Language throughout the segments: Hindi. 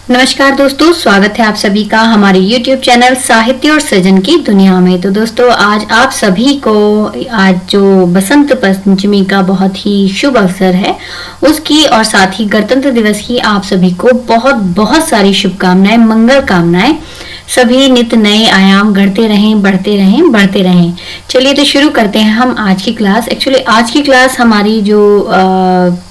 नमस्कार दोस्तों, स्वागत है आप सभी का हमारे YouTube चैनल साहित्य और सृजन की दुनिया में। तो दोस्तों, आज आप सभी को आज जो बसंत पंचमी का बहुत ही शुभ अवसर है उसकी और साथ ही गणतंत्र दिवस की आप सभी को बहुत बहुत सारी शुभकामनाएं, मंगल कामनाएं। सभी नित नए आयाम गढ़ते रहें, बढ़ते रहें, बढ़ते रहें। चलिए तो शुरू करते हैं हम आज की क्लास। एक्चुअली आज की क्लास हमारी जो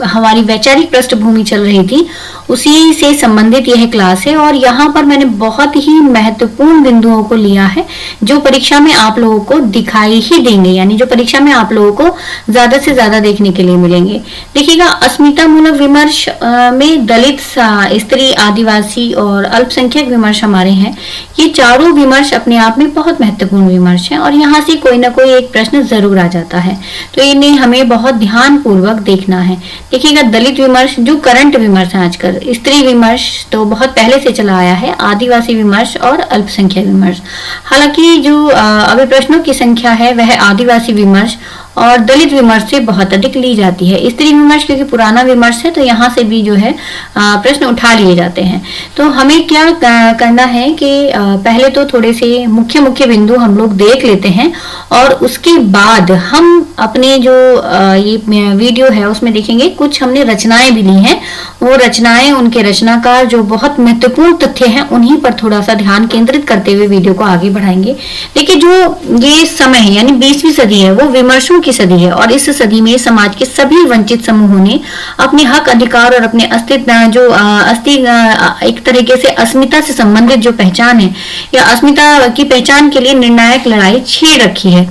हमारी वैचारिक पृष्ठभूमि चल रही थी उसी से संबंधित यह क्लास है और यहाँ पर मैंने बहुत ही महत्वपूर्ण बिंदुओं को लिया है जो परीक्षा में आप लोगों को दिखाई ही देंगे, यानी जो परीक्षा में आप लोगों को ज्यादा से ज्यादा देखने के लिए मिलेंगे। देखिएगा, अस्मिता मूलक विमर्श में दलित, स्त्री, आदिवासी और अल्पसंख्यक विमर्श हमारे हैं। ये चारों विमर्श अपने आप में बहुत महत्वपूर्ण विमर्श हैं और यहाँ से कोई ना कोई एक प्रश्न जरूर आ जाता है, तो इन्हें हमें बहुत ध्यान पूर्वक देखना है। देखिएगा, दलित विमर्श जो करंट विमर्श है आजकल, स्त्री विमर्श तो बहुत पहले से चला आया है, आदिवासी विमर्श और अल्पसंख्यक विमर्श। हालांकि जो अभी प्रश्नों की संख्या है वह आदिवासी विमर्श और दलित विमर्श से बहुत अधिक ली जाती है। स्त्री विमर्श क्योंकि पुराना विमर्श है तो यहाँ से भी जो है प्रश्न उठा लिए जाते हैं। तो हमें क्या करना है कि पहले तो थोड़े से मुख्य मुख्य बिंदु हम लोग देख लेते हैं और उसके बाद हम अपने जो ये वीडियो है उसमें देखेंगे कुछ हमने रचनाएं भी ली हैं। वो रचनाएं, उनके रचनाकार जो बहुत महत्वपूर्ण तथ्य हैं उन्हीं पर थोड़ा सा ध्यान केंद्रित करते हुए वीडियो को आगे बढ़ाएंगे। देखिए, जो ये समय है यानी 20वीं सदी है वो विमर्शों की सदी है और इस सदी में समाज के सभी वंचित समूहों ने अपने हक, अधिकार और अपने अस्तित्व जो एक तरीके से अस्मिता से संबंधित जो पहचान है या अस्मिता की पहचान के लिए निर्णायक लड़ाई छेड़ रखी है।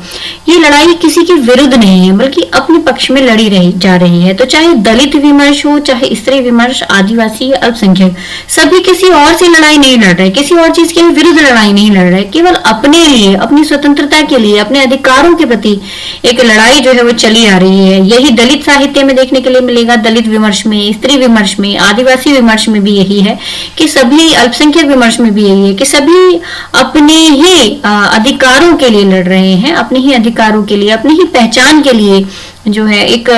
ये लड़ाई किसी के विरुद्ध नहीं है बल्कि अपने पक्ष में लड़ी जा रही है। तो चाहे दलित विमर्श हो, चाहे स्त्री विमर्श, आदिवासी या अल्पसंख्यक, सभी किसी और से लड़ाई नहीं लड़ रहे, किसी और चीज के विरुद्ध लड़ाई नहीं लड़ रहे, केवल अपने लिए, अपनी स्वतंत्रता के लिए, अपने अधिकारों के प्रति एक लड़ाई जो है वो चली आ रही है। यही दलित साहित्य में देखने के लिए मिलेगा, दलित विमर्श में, स्त्री विमर्श में, आदिवासी विमर्श में भी यही है कि सभी, अल्पसंख्यक विमर्श में भी यही है कि सभी अपने ही अधिकारों के लिए लड़ रहे हैं, अपने ही अधिकारों के लिए, अपनी ही पहचान के लिए जो है एक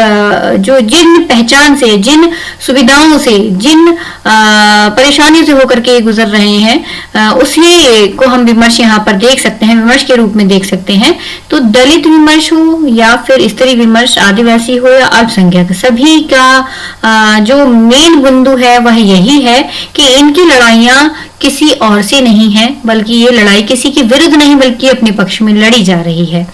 जो जिन पहचान से, जिन सुविधाओं से, जिन परेशानियों से होकर के गुजर रहे हैं उसी को हम विमर्श यहाँ पर देख सकते हैं, विमर्श के रूप में देख सकते हैं। तो दलित विमर्श हो या फिर स्त्री विमर्श, आदिवासी हो या अल्पसंख्यक, सभी का जो मेन बिंदु है वह यही है कि इनकी लड़ाइयाँ किसी और से नहीं है बल्कि ये लड़ाई किसी के विरुद्ध नहीं बल्कि अपने पक्ष में लड़ी जा रही है।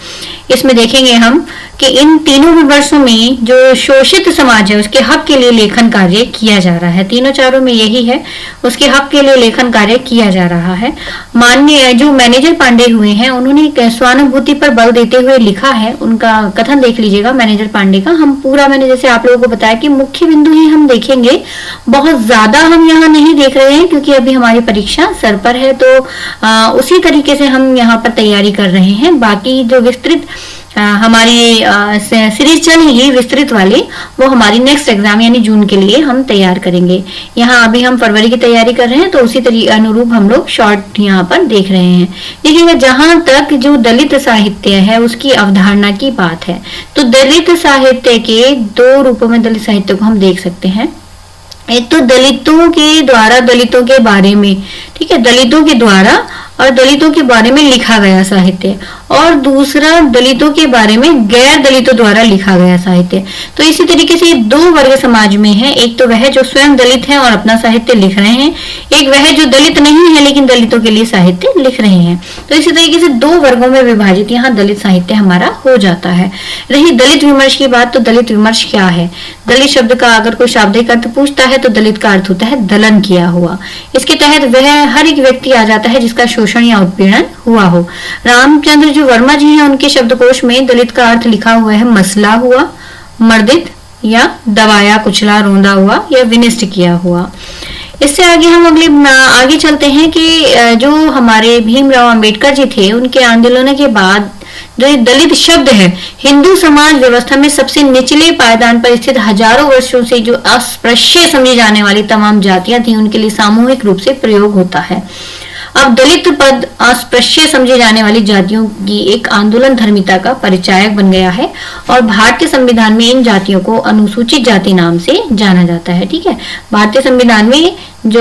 इसमें देखेंगे हम कि इन तीनों विमर्शों में जो शोषित समाज है उसके हक के लिए लेखन कार्य किया जा रहा है। तीनों चारों में यही है, उसके हक के लिए लेखन कार्य किया जा रहा है। माननीय जो मैनेजर पांडे हुए हैं उन्होंने स्वानुभूति पर बल देते हुए लिखा है, उनका कथन देख लीजिएगा मैनेजर पांडे का। हम पूरा, मैंने जैसे आप लोगों को बताया कि मुख्य बिंदु ही हम देखेंगे, बहुत ज्यादा हम यहाँ नहीं देख रहे हैं क्योंकि अभी हमारी परीक्षा सर पर है, तो उसी तरीके से हम यहाँ पर तैयारी कर रहे हैं। बाकी जो विस्तृत हमारी सीरीज चलेगी विस्तृत वाली, वो हमारी नेक्स्ट एग्जाम यानी जून के लिए हम तैयार करेंगे। यहाँ अभी हम फरवरी की तैयारी कर रहे हैं तो उसी तरीके अनुरूप हम लोग शॉर्ट यहाँ पर देख रहे हैं। देखिएगा, जहां तक जो दलित साहित्य है उसकी अवधारणा की बात है तो दलित साहित्य के दो रूपों में दलित साहित्य को हम देख सकते हैं। एक तो दलितों के द्वारा दलितों के बारे में, ठीक है, दलितों के द्वारा और दलितों के बारे में लिखा गया साहित्य, और दूसरा दलितों के बारे में गैर दलितों द्वारा लिखा गया साहित्य। तो इसी तरीके से दो वर्ग समाज में है, एक तो वह जो स्वयं दलित है और अपना साहित्य लिख रहे हैं, एक वह जो दलित नहीं है लेकिन दलितों के लिए साहित्य लिख रहे हैं। तो इसी तरीके से दो वर्गों में विभाजित यहाँ दलित साहित्य हमारा हो जाता है। रही दलित विमर्श की बात, तो दलित विमर्श क्या है? दलित शब्द का अगर कोई शाब्दिक अर्थ पूछता है तो दलित का अर्थ होता है दलन किया हुआ। इसके तहत वह हर एक व्यक्ति आ जाता है जिसका शोषण या उत्पीड़न हुआ हो। रामचंद्र जो वर्मा जी हैं उनके शब्दकोश में दलित का अर्थ लिखा हुआ है मसला हुआ, मर्दित या दबाया, कुचला, रोंदा हुआ या विनिष्ट किया हुआ। इससे आगे हम आगे चलते हैं कि जो हमारे भीमराव अंबेडकर जी थे उनके आंदोलनों के बाद जो दलित शब्द है हिंदू समाज व्यवस्था में सबसे निचले पायदान पर स्थित हजारों वर्षों से जो अस्पृश्य समझी जाने वाली तमाम जातियां थी उनके लिए सामूहिक रूप से प्रयोग होता है। अब दलित पद अस्पृश्य समझे जाने वाली जातियों की एक आंदोलन धर्मिता का परिचायक बन गया है और भारतीय संविधान में इन जातियों को अनुसूचित जाति नाम से जाना जाता है। ठीक है, भारतीय संविधान में जो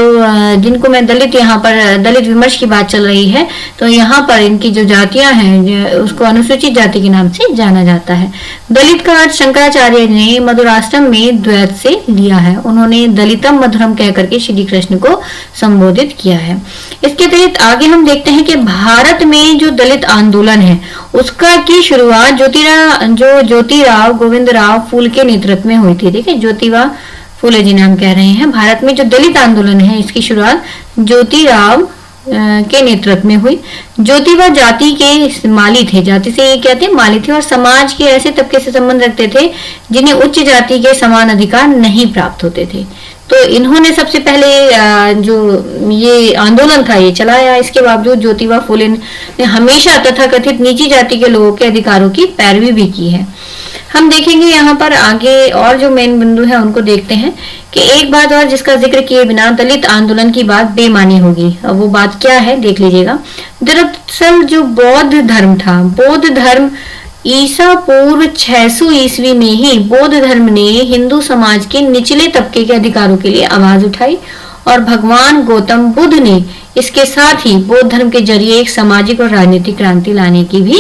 जिनको मैं दलित, यहाँ पर दलित विमर्श की बात चल रही है, तो यहाँ पर इनकी जो जातियां हैं उसको अनुसूचित जाति के नाम से जाना जाता है। दलित का अर्थ शंकराचार्य ने मधुराष्टम में द्वैत से लिया है। उन्होंने दलितम मधुरम कह करके श्री कृष्ण को संबोधित किया है। इसके तहत आगे हम देखते हैं कि भारत में जो दलित आंदोलन है उसका की शुरुआत ज्योतिराव गोविंद राव फूल के नेतृत्व में हुई थी। देखिए, ज्योतिबा फूले जी नाम कह रहे हैं। भारत में जो दलित आंदोलन है इसकी शुरुआत ज्योतिराव के नेतृत्व में हुई। ज्योतिबा जाति के माली थे, जाति से ये कहते हैं माली थे, और समाज के ऐसे तबके से संबंध रखते थे जिन्हें उच्च जाति के समान अधिकार नहीं प्राप्त होते थे। तो इन्होंने सबसे पहले जो ये आंदोलन था ये चलाया। इसके बावजूद ज्योतिबा फूले ने हमेशा तथाकथित नीची जाति के लोगों के अधिकारों की पैरवी भी की है। हम देखेंगे यहाँ पर आगे और जो मेन बिंदु है उनको देखते हैं कि एक बात और जिसका जिक्र किए बिना दलित आंदोलन की बात बेमानी होगी। अब वो बात क्या है देख लीजिएगा। दरअसल जो बौद्ध धर्म था, बौद्ध धर्म ईसा पूर्व 600 ईस्वी में ही बौद्ध धर्म ने हिंदू समाज के निचले तबके के अधिकारों के लिए आवाज उठाई, और भगवान गौतम बुद्ध ने इसके साथ ही बौद्ध धर्म के जरिए एक सामाजिक और राजनीतिक क्रांति लाने की भी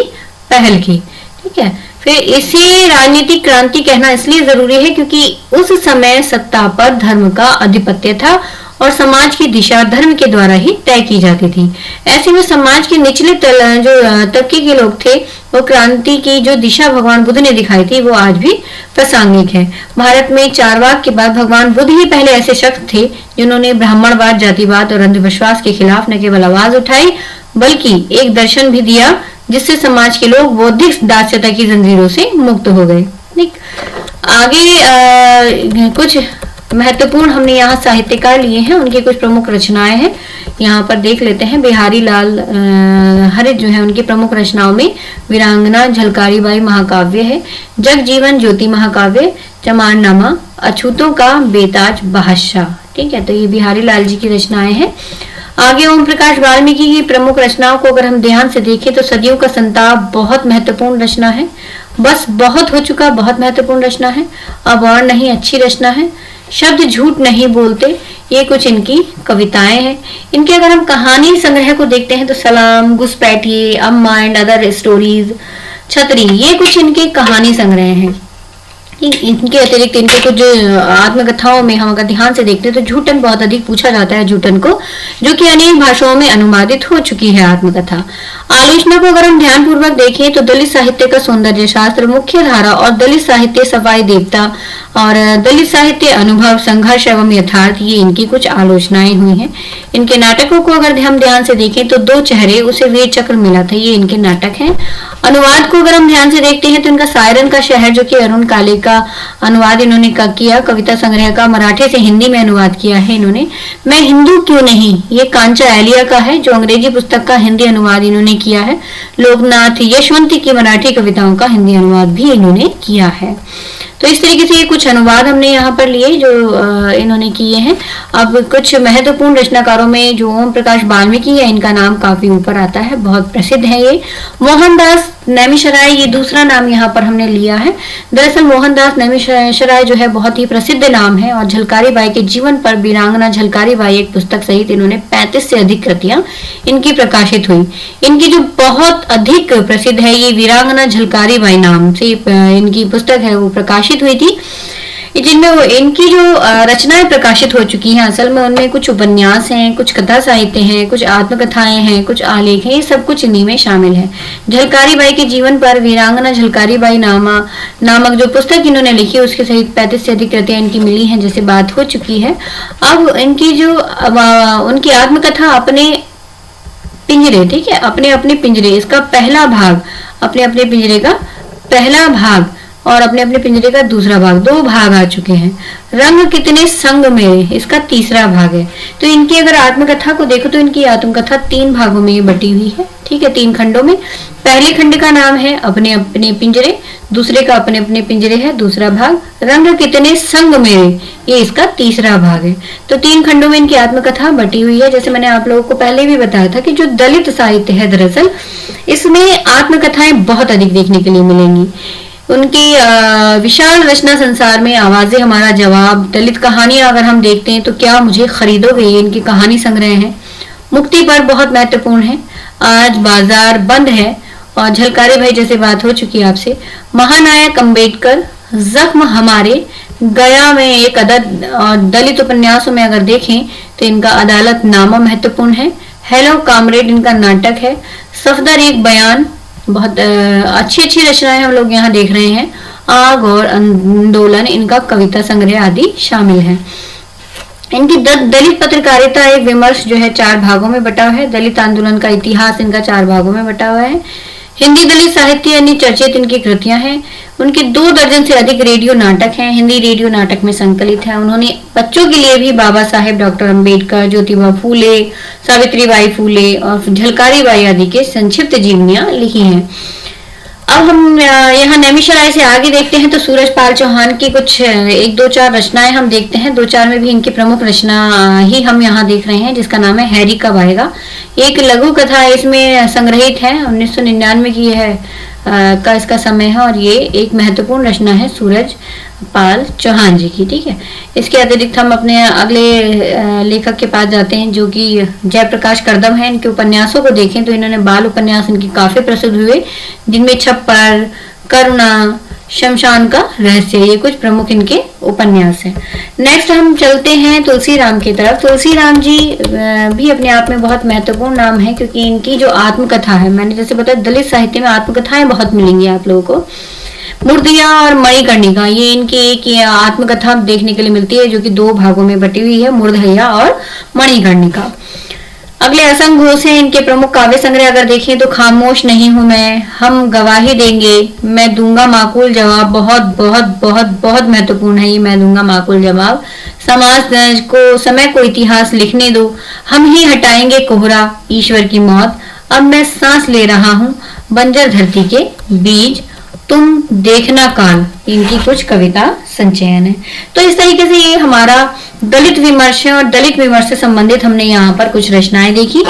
पहल की। ठीक है, फिर इसे राजनीतिक क्रांति कहना इसलिए जरूरी है क्योंकि उस समय सत्ता पर धर्म का आधिपत्य था और समाज की दिशा धर्म के द्वारा ही तय की जाती थी। ऐसे में समाज के निचले जो तबके के लोग थे, वो क्रांति की जो दिशा भगवान बुद्ध ने दिखाई थी वो आज भी प्रासंगिक है। भारत में चारवाक के बाद भगवान बुद्ध ही पहले ऐसे शख्स थे जिन्होंने ब्राह्मणवाद, जातिवाद और अंधविश्वास के खिलाफ न केवल आवाज उठाई बल्कि एक दर्शन भी दिया जिससे समाज के लोग बौद्धिक दास्यता की जंजीरों से मुक्त हो गए। आगे कुछ महत्वपूर्ण हमने यहाँ साहित्यकार लिए हैं, उनकी कुछ प्रमुख रचनाएं हैं, यहाँ पर देख लेते हैं। बिहारी लाल हरित जो है उनकी प्रमुख रचनाओं में वीरांगना, झलकारी बाई महाकाव्य है, जग जीवन ज्योति महाकाव्य, चमारनामा, अछूतों का बेताज बादशाह। ठीक है, तो ये बिहारी लाल जी की रचनाएं हैं। आगे ओम प्रकाश वाल्मीकि की प्रमुख रचनाओं को अगर हम ध्यान से देखें तो सदियों का संताप बहुत महत्वपूर्ण रचना है। बस बहुत हो चुका बहुत महत्वपूर्ण रचना है। अब और नहीं अच्छी रचना है। शब्द झूठ नहीं बोलते, ये कुछ इनकी कविताएं हैं। इनके अगर हम कहानी संग्रह को देखते हैं तो सलाम, घुसपैठिए, अम्मा एंड अदर स्टोरीज, छतरी, ये कुछ इनके कहानी संग्रह हैं। इनके अतिरिक्त इनके कुछ आत्मकथाओं में हम अगर ध्यान से देखते हैं तो झूठन बहुत अधिक पूछा जाता है, झूठन को, जो कि अनेक भाषाओं में अनुवादित हो चुकी है आत्मकथा। आलोचना को अगर हम ध्यान पूर्वक देखें तो दलित साहित्य का सौंदर्य शास्त्र, मुख्य धारा और दलित साहित्य सफाई देवता और दलित साहित्य अनुभव, संघर्ष एवं यथार्थ, ये इनकी कुछ आलोचनाएं हुई हैं। इनके नाटकों को अगर हम ध्यान से देखें तो दो चेहरे, उसे वीर चक्र मिला था, ये इनके नाटक हैं। अनुवाद को अगर हम ध्यान से देखते हैं तो इनका सायरन का शहर जो कि अरुण काले का अनुवाद इन्होंने किया, कविता संग्रह का मराठी से हिंदी में अनुवाद किया है इन्होंने। मैं हिंदू क्यों नहीं, ये कांचा एलिया का है जो अंग्रेजी पुस्तक का हिंदी अनुवाद इन्होंने किया है। लोकनाथ यशवंती की मराठी कविताओं का हिंदी अनुवाद भी इन्होंने किया है। तो इस तरीके से ये कुछ अनुवाद हमने यहाँ पर लिए जो इन्होंने किए हैं। अब कुछ महत्वपूर्ण रचनाकारों में जो ओम प्रकाश वाल्मीकि है, इनका नाम काफी ऊपर आता है, बहुत प्रसिद्ध है ये। मोहनदास नैमिषारण्य, ये दूसरा नाम यहाँ पर हमने लिया है। दरअसल मोहनदास नैमिषारण्य जो है बहुत ही प्रसिद्ध नाम है और झलकारी बाई के जीवन पर वीरांगना झलकारी बाई एक पुस्तक सहित इन्होंने 35 से अधिक कृतियां इनकी प्रकाशित हुई। इनकी जो बहुत अधिक प्रसिद्ध है ये वीरांगना झलकारी बाई नाम से इनकी पुस्तक है, वो प्रकाशित हुई थी, जिनमें वो इनकी जो रचनाएं प्रकाशित हो चुकी हैं। असल में उनमें कुछ उपन्यास हैं, कुछ कथा साहित्य हैं, कुछ आत्मकथाएं हैं, कुछ आलेख हैं, ये सब कुछ इन्हीं में शामिल है। झलकारी बाई के जीवन पर वीरांगना झलकारी बाई नामक जो पुस्तक इन्होंने लिखी उसके सहित 35 से अधिक कृतियां इनकी मिली हैं, जैसे बात हो चुकी है। अब इनकी जो उनकी आत्मकथा अपने पिंजरे, ठीक है, अपने अपने पिंजरे, इसका पहला भाग, अपने अपने पिंजरे का पहला भाग और अपने अपने पिंजरे का दूसरा भाग, 2 भाग आ चुके हैं। रंग कितने संग मेरे, इसका तीसरा भाग है। तो इनकी अगर आत्मकथा को देखो तो इनकी आत्मकथा 3 भागों में बटी हुई है, ठीक है, 3 खंडों में। पहले खंड का नाम है अपने अपने पिंजरे, दूसरे का अपने अपने पिंजरे है दूसरा भाग, रंग कितने संग मेरे, ये इसका तीसरा भाग है। तो 3 खंडों में इनकी आत्मकथा बटी हुई है। जैसे मैंने आप लोगों को पहले भी बताया था कि जो दलित साहित्य है दरअसल इसमें आत्मकथाएं बहुत अधिक देखने के लिए मिलेंगी। उनकी विशाल रचना संसार में आवाजें हमारा जवाब, दलित कहानियां अगर हम देखते हैं तो क्या मुझे खरीदोगे, ये इनकी कहानी संग्रह है। मुक्ति पर बहुत महत्वपूर्ण है, आज बाजार बंद है, और झलकारे भाई जैसे बात हो चुकी है आपसे। महानायक अंबेडकर, जख्म हमारे, गया में एक अदद, और दलित उपन्यासों में अगर देखें तो इनका अदालत नामा महत्वपूर्ण है। हेलो कामरेड इनका नाटक है। सफदर एक बयान, बहुत अच्छी अच्छी रचनाएं हम लोग यहाँ देख रहे हैं। आग और आंदोलन इनका कविता संग्रह आदि शामिल है। इनकी दलित पत्रकारिता एक विमर्श जो है 4 भागों में बटा हुआ है। दलित आंदोलन का इतिहास इनका 4 भागों में बटा हुआ है। हिंदी दलित साहित्य यानी चर्चित इनकी कृतियां हैं। उनके 2 दर्जन से अधिक रेडियो नाटक हैं, हिंदी रेडियो नाटक में संकलित है। उन्होंने बच्चों के लिए भी बाबा साहेब, डॉक्टर अंबेडकर, ज्योतिबा फूले, सावित्रीबाई फूले और झलकारी बाई आदि के संक्षिप्त जीवनियां लिखी हैं। अब हम यहाँ नैमिषारण्य से आगे देखते हैं तो सूरजपाल चौहान की कुछ 1-2-4 रचनाएं हम देखते हैं। 2-4 में भी इनकी प्रमुख रचना ही हम यहाँ देख रहे हैं, जिसका नाम है हैरी कब आएगा। एक लघु कथा इसमें संग्रहित है, 1999 की है का इसका समय है, और ये एक महत्वपूर्ण रचना है सूरजपाल चौहान जी की। ठीक है, इसके अतिरिक्त हम अपने अगले लेखक के पास जाते हैं जो कि जयप्रकाश करदम है। इनके उपन्यासों को देखें तो इन्होंने बाल उपन्यास इनके काफी प्रसिद्ध हुए, जिनमें छप्पर, करुणा, शमशान का रहस्य, ये कुछ प्रमुख इनके उपन्यास हैं। नेक्स्ट हम चलते हैं तुलसीराम की तरफ। तुलसीराम जी भी अपने आप में बहुत महत्वपूर्ण नाम है, क्योंकि इनकी जो आत्मकथा है, मैंने जैसे बताया दलित साहित्य में आत्मकथाएं बहुत मिलेंगी आप लोगों को। मूर्तिया और मणिकर्णिका, ये इनकी एक आत्मकथा देखने के लिए मिलती है जो कि 2 भागों में बटी हुई है, मूर्धया और मणिकर्णिका। अगले असंग घोष हैं इनके प्रमुख काव्य संग्रह अगर देखें तो खामोश नहीं हूं मैं, हम गवाही देंगे, मैं दूंगा माकूल जवाब, बहुत बहुत बहुत बहुत महत्वपूर्ण है ये मैं दूंगा माकूल जवाब। समाज को समय को इतिहास लिखने दो, हम ही हटाएंगे कोहरा, ईश्वर की मौत, अब मैं सांस ले रहा हूँ, बंजर धरती के बीज, तुम देखना काल, इनकी कुछ कविता संचयन है। तो इस तरीके से ये हमारा दलित विमर्श है, और दलित विमर्श से संबंधित हमने यहाँ पर कुछ रचनाएं देखी।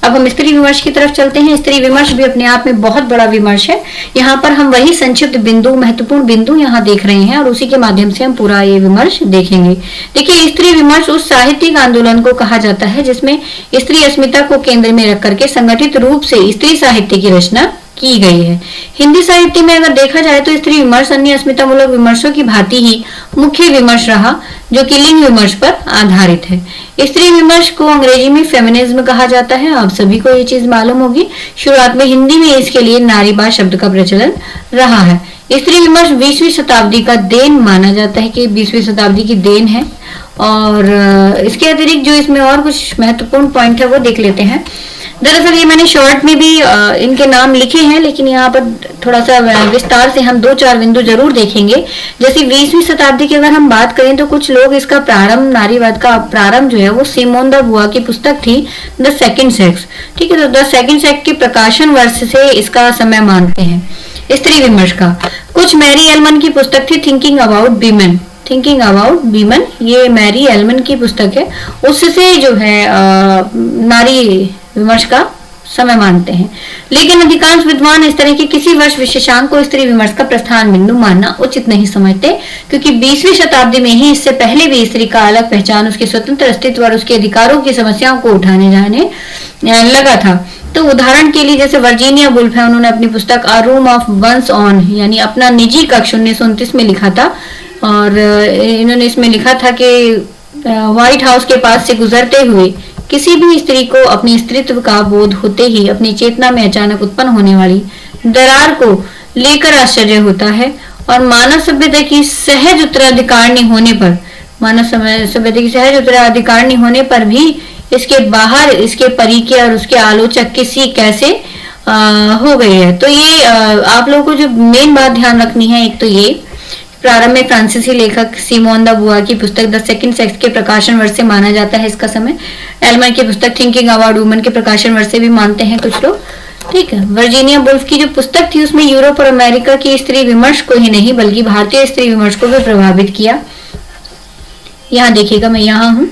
अब हम स्त्री विमर्श की तरफ चलते हैं। स्त्री विमर्श भी अपने आप में बहुत बड़ा विमर्श है। यहाँ पर हम वही संक्षिप्त बिंदु, महत्वपूर्ण बिंदु यहाँ देख रहे हैं, और उसी के माध्यम से हम पूरा ये विमर्श देखेंगे। देखिए, स्त्री विमर्श उस साहित्यिक आंदोलन को कहा जाता है जिसमें स्त्री अस्मिता को केंद्र में रख करके संगठित रूप से स्त्री साहित्य की रचना की गई है। हिंदी साहित्य में अगर देखा जाए तो स्त्री विमर्श अन्य अस्मिता मूलक विमर्शों की भांति ही मुख्य विमर्श रहा, जो कि लिंग विमर्श पर आधारित है। स्त्री विमर्श को अंग्रेजी में फेमिनिज्म कहा जाता है, आप सभी को ये चीज मालूम होगी। शुरुआत में हिंदी में इसके लिए नारीवाद शब्द का प्रचलन रहा है। स्त्री विमर्श 20वीं शताब्दी का देन माना जाता है, कि 20वीं शताब्दी की देन है। और इसके अतिरिक्त जो इसमें और कुछ महत्वपूर्ण पॉइंट है वो देख लेते हैं। दरअसल ये मैंने शॉर्ट में भी इनके नाम लिखे हैं, लेकिन यहाँ पर थोड़ा सा विस्तार से हम 2-4 बिंदु जरूर देखेंगे। जैसे 20वीं शताब्दी की अगर हम बात करें तो कुछ लोग इसका प्रारंभ, नारीवाद का प्रारंभ जो है वो सिमोन द बुआ की पुस्तक थी द सेकंड सेक्स। ठीक है, तो द सेकंड सेक्स के प्रकाशन वर्ष से इसका समय मानते हैं स्त्री विमर्श का। कुछ मैरी एलमन की पुस्तक थी thinking about women, thinking about women, ये मैरी एलमन की पुस्तक है, उससे जो है नारी विमर्श का समय मानते हैं। लेकिन अधिकांश विद्वान इस तरह के किसी वर्ष विशेषांक को स्त्री विमर्श का प्रस्थान बिंदु मानना उचित नहीं समझते, क्योंकि 20वीं शताब्दी में ही इससे पहले भी स्त्री का अलग पहचान, उसके स्वतंत्र अस्तित्व और उसके अधिकारों की समस्याओं को उठाने जाने लगा था। तो उदाहरण के लिए जैसे वर्जीनिया वुल्फ है, उन्होंने अपनी पुस्तक a room of one's own यानी अपना निजी कक्ष 1929 में लिखा था, और इन्होंने इसमें लिखा था कि व्हाइट हाउस के पास से गुजरते हुए किसी भी स्त्री को अपनी स्त्रीत्व का बोध होते ही अपनी चेतना में अचानक उत्पन्न होने वाली दरार को लेकर आश्चर्य होता है, और मानव सभ्यता की सहज उत्तराधिकारणी होने पर, मानव सभ्यता की सहज उत्तराधिकारणी होने पर भी इसके बाहर, इसके परीखे और उसके आलोचक किसी कैसे हो गई है। तो ये आप लोगों को जो मेन बात ध्यान रखनी है, एक तो ये प्रारंभ में फ्रांसीसी लेखक सिमोन द बुआ की पुस्तक द सेकंड सेक्स के प्रकाशन वर्ष से माना जाता है इसका समय। एलमन की पुस्तक थिंकिंग अबाउट वुमेन के प्रकाशन वर्ष से भी मानते हैं कुछ लोग। ठीक है, वर्जीनिया वुल्फ की जो पुस्तक थी उसमें यूरोप और अमेरिका की स्त्री विमर्श को ही नहीं बल्कि भारतीय स्त्री विमर्श को भी प्रभावित किया। यहाँ देखिएगा, मैं यहाँ हूँ।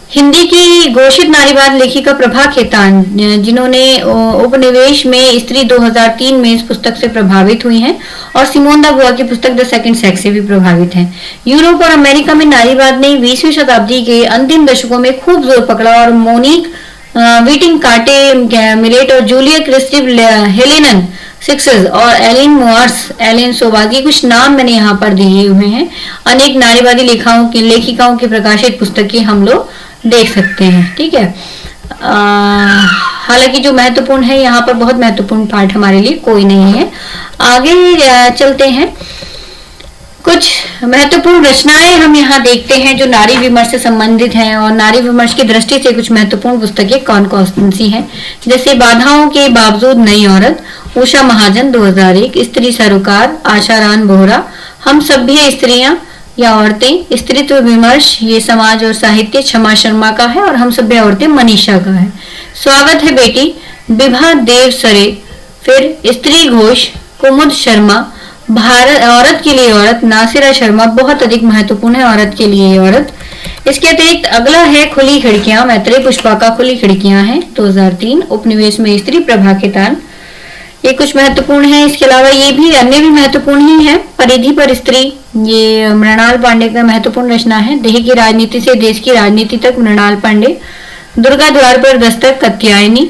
हिंदी की घोषित नारीवाद लेखिका प्रभा खेतान, जिन्होंने उपनिवेश में स्त्री 2003 में इस पुस्तक से प्रभावित हुई हैं और सिमोन द बुआ की पुस्तक द सेकंड सेक्स से भी प्रभावित हैं। यूरोप और अमेरिका में नारीवाद ने 20वीं शताब्दी के अंतिम दशकों में खूब जोर पकड़ा और मोनिक विटिंग कार्टे मिलेट और जूलिया क्रिस्टिव हेलेनन सिक्सेस और एलिन मोर्स एलिन सोवागी, कुछ नाम मैंने यहाँ पर दिए हुए हैं। अनेक नारीवादी लेखिकाओं की प्रकाशित पुस्तकें हम लोग देख सकते हैं। ठीक है, हालांकि जो महत्वपूर्ण है यहाँ पर बहुत महत्वपूर्ण पार्ट हमारे लिए कोई नहीं है। आगे चलते हैं, कुछ महत्वपूर्ण रचनाएं हम यहाँ देखते हैं जो नारी विमर्श से संबंधित हैं और नारी विमर्श की दृष्टि से कुछ महत्वपूर्ण पुस्तकें कौन कौन सी हैं, जैसे बाधाओं के बावजूद नई औरत, उषा महाजन 2001, स्त्री सरोकार आशा रान बोहरा, हम सभ्य स्त्रियां या औरतें, स्त्रीत्व विमर्श ये समाज और साहित्य क्षमा शर्मा का है और हम सभ्य औरतें मनीषा का है। स्वागत है बेटी विभा देव सरे, फिर स्त्री घोष कुमुद शर्मा, भारत औरत के लिए औरत नासिरा शर्मा, बहुत अधिक महत्वपूर्ण है औरत के लिए औरत। इसके अतिरिक्त अगला है खुली खिड़कियां, मैत्रेय पुष्पा का खुली खिड़कियां है 2003, उपनिवेश में स्त्री प्रभा खेतान, ये कुछ महत्वपूर्ण है। इसके अलावा ये भी अन्य भी महत्वपूर्ण ही है। परिधि पर स्त्री, ये मृणाल पांडे का महत्वपूर्ण रचना है। देह की राजनीति से देश की राजनीति तक मृणाल पांडे, दुर्गा द्वार पर दस्तक कात्यायनी,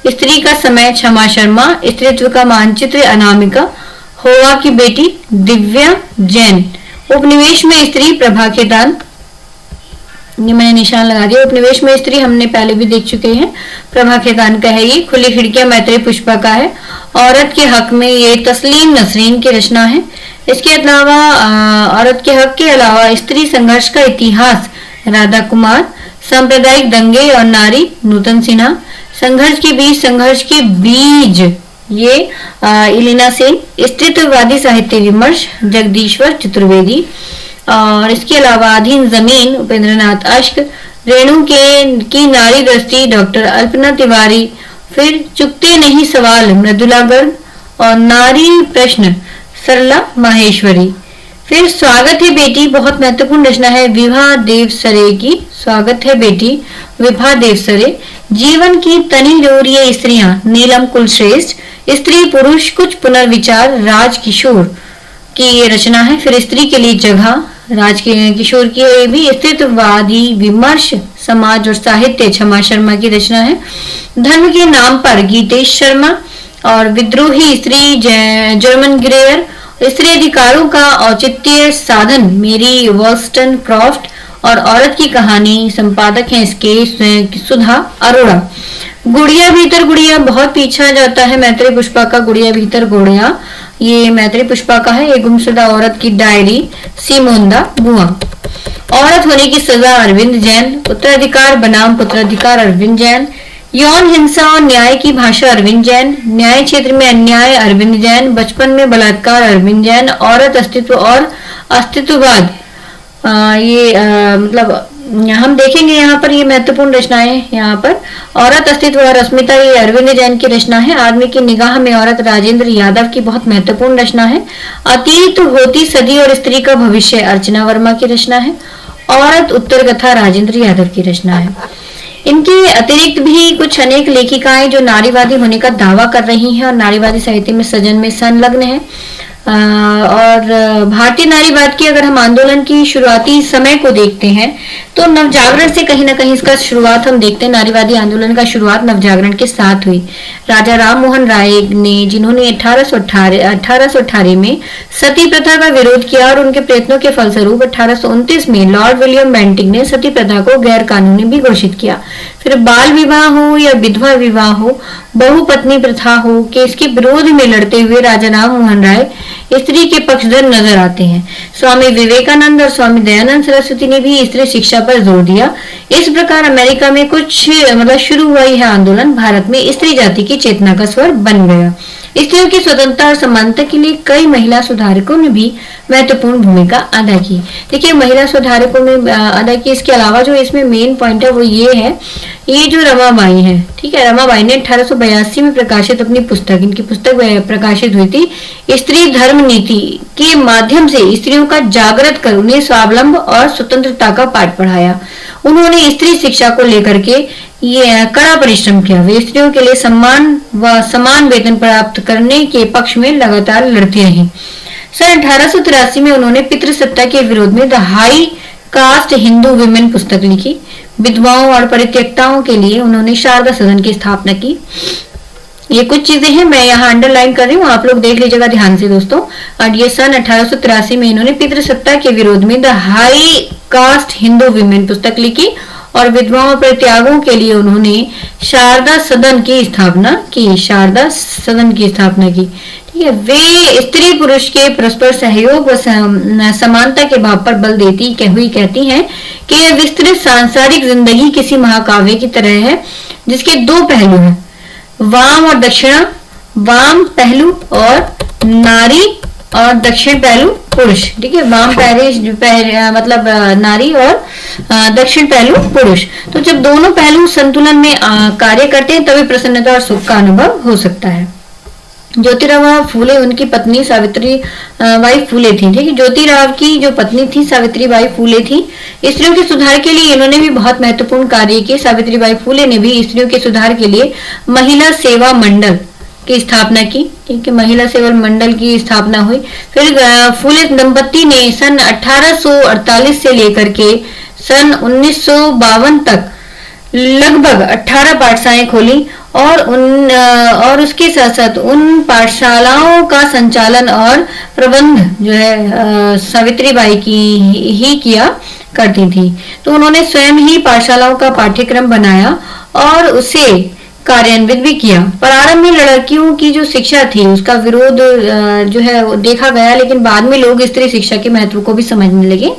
स्त्री का समय क्षमा शर्मा, स्त्रीत्व का मानचित्र अनामिका, होवा की बेटी दिव्या जैन, उपनिवेश में स्त्री प्रभा खेतान, ये मैंने निशान लगा दिया। उपनिवेश में स्त्री हमने पहले भी देख चुके हैं, प्रभा खेतान का है ये। खुली खिड़कियां मैत्रेय पुष्पा का है। औरत के हक में ये तस्लीम नसरीन की रचना है। इसके अलावा औरत के हक के अलावा स्त्री संघर्ष का इतिहास राधा कुमार, सांप्रदायिक दंगे और नारी नूतन सिन्हा, संघर्ष के बीज ये इलिना सेन, स्त्रीत्ववादी साहित्य विमर्श जगदीश्वर चतुर्वेदी, और इसके अलावा अधीन जमीन उपेंद्रनाथ अश्क, रेणु की नारी दृष्टि डॉक्टर अल्पना तिवारी, फिर चुकते नहीं सवाल मृदुला गर्ग और नारी प्रश्न सरला माहेश्वरी। फिर स्वागत है बेटी, बहुत महत्वपूर्ण रचना है विभा देव सरे की, स्वागत है बेटी विभा देव सरे, जीवन की तनी डोरिये स्त्रियां नीलम कुलश्रेष्ठ, स्त्री पुरुष कुछ पुनर्विचार राज किशोर की ये रचना है। फिर स्त्री के लिए जगह राज किशोर की भी स्त्रीत्ववादी विमर्श समाज और साहित्य क्षमा शर्मा की रचना है। धर्म के नाम पर गीतेश शर्मा और विद्रोही स्त्री जर्मन ग्रेयर, स्त्री अधिकारों का औचित्य साधन मेरी वॉल्स्टन क्रॉफ्ट और औरत की कहानी, संपादक हैं इसके सुधा अरोड़ा। गुड़िया भीतर गुड़िया बहुत पीछा जाता है मैत्रेय पुष्पा का, गुड़िया भीतर गुड़िया ये मैत्रेय पुष्पा का है। ये गुमशुदा औरत की डायरी सिमोन द बुआ। औरत होने की सजा अरविंद जैन, उत्तराधिकार बनाम पुत्राधिकार अरविंद जैन, यौन हिंसा और न्याय की भाषा अरविंद जैन, न्याय क्षेत्र में अन्याय अरविंद जैन, बचपन में बलात्कार अरविंद जैन, औरत अस्तित्व और अस्तित्ववाद मतलब हम देखेंगे यहाँ पर ये महत्वपूर्ण रचनाएं। यहाँ पर औरत अस्तित्व और अस्मिता ये अरविंद जैन की रचना है। आदमी की निगाह में औरत राजेंद्र यादव की बहुत महत्वपूर्ण रचना है। अतीत होती सदी और स्त्री का भविष्य अर्चना वर्मा की रचना है। औरत उत्तर कथा राजेंद्र यादव की रचना है। इनके अतिरिक्त भी कुछ अनेक लेखिकाएं जो नारीवादी होने का दावा कर रही हैं और नारीवादी साहित्य में सृजन में संलग्न है। और भारतीय नारीवाद की अगर हम आंदोलन की शुरुआती समय को देखते हैं तो नवजागरण से कहीं ना कहीं इसका शुरुआत हम देखते हैं। नारीवादी आंदोलन का शुरुआत नवजागरण के साथ हुई। राजा राम मोहन राय ने जिन्होंने 1818 में सती प्रथा का विरोध किया और उनके प्रयत्नों के फलस्वरूप 1829 में लॉर्ड विलियम बेंटिंक ने सती प्रथा को गैर कानूनी भी घोषित किया। फिर बाल विवाह हो या विधवा विवाह हो, बहुपत्नी प्रथा हो कि इसके विरोध में लड़ते हुए राजा राम मोहन राय स्त्री के पक्षधर नजर आते हैं। स्वामी विवेकानंद और स्वामी दयानंद सरस्वती ने भी स्त्री शिक्षा पर जोर दिया। इस प्रकार अमेरिका में कुछ शुरू हुआ यह आंदोलन भारत में स्त्री जाति की चेतना का स्वर बन गया। स्त्रियों की स्वतंत्रता और समानता के लिए कई महिला सुधारकों ने भी महत्वपूर्ण भूमिका अदा की। देखिए महिला सुधारकों ने अदा की। इसके अलावा जो इसमें मेन पॉइंट है वो ये है, ये जो रमाबाई है, ठीक है, रमाबाई ने 1882 में प्रकाशित अपनी पुस्तक, इनकी पुस्तक प्रकाशित हुई थी, स्त्री धर्म नीति के माध्यम से स्त्रियों का जागृत कर उन्हें स्वावलंब और स्वतंत्रता का पाठ पढ़ाया। उन्होंने स्त्री शिक्षा को लेकर के ये कड़ा परिश्रम किया। वे स्त्रियों के लिए सम्मान व समान वेतन प्राप्त करने के पक्ष में लगातार लड़ती रही। सन 1883 में उन्होंने पितृसत्ता के विरोध में the high cast Hindu women पुस्तक लिखी। विधवाओं और परित्यक्ताओं के लिए उन्होंने शारदा सदन की स्थापना की। ये कुछ चीजें हैं, मैं यहाँ अंडरलाइन कर रही हूँ, आप लोग देख लीजिएगा ध्यान से दोस्तों। और ये सन 1883 में इन्होंने पितृसत्ता के विरोध में the high cast Hindu women पुस्तक लिखी और विधवाओं पर त्यागों के लिए उन्होंने शारदा सदन की स्थापना की। शारदा सदन की स्थापना की, ठीक है। वे स्त्री पुरुष के परस्पर सहयोग व समानता के भाव पर बल देती हुई कहती हैं कि यह विस्तृत सांसारिक जिंदगी किसी महाकाव्य की तरह है जिसके दो पहलू हैं, वाम और दक्षिणा। वाम पहलू और नारी और दक्षिण पहलू पुरुष, ठीक है। वाम पहले मतलब नारी और दक्षिण पहलू पुरुष। तो जब दोनों पहलू संतुलन में कार्य करते हैं तभी प्रसन्नता और सुख का अनुभव हो सकता है। ज्योतिराव फूले, उनकी पत्नी सावित्री बाई फूले थी, ठीक है। ज्योतिराव की जो पत्नी थी सावित्री बाई फूले थी। स्त्रियों के सुधार के लिए इन्होंने भी बहुत महत्वपूर्ण कार्य किए। सावित्री बाई फूले ने भी स्त्रियों के सुधार के लिए महिला सेवा मंडल की स्थापना की, ठीक है। महिला सेवा मंडल की स्थापना हुई। फिर फूले दंपति ने सन 1848 से लेकर के सन 1952 तक लगभग 18 पाठशालाएं खोली और उसके साथ साथ उन पाठशालाओं का संचालन और प्रबंध जो है सावित्री बाई की ही किया करती थी। तो उन्होंने स्वयं ही पाठशालाओं का पाठ्यक्रम बनाया और उसे कार्यान्वित भी किया। प्रारंभ में लड़कियों की जो शिक्षा थी उसका विरोध जो है देखा गया, लेकिन बाद में लोग स्त्री शिक्षा के महत्व को भी समझने लगे।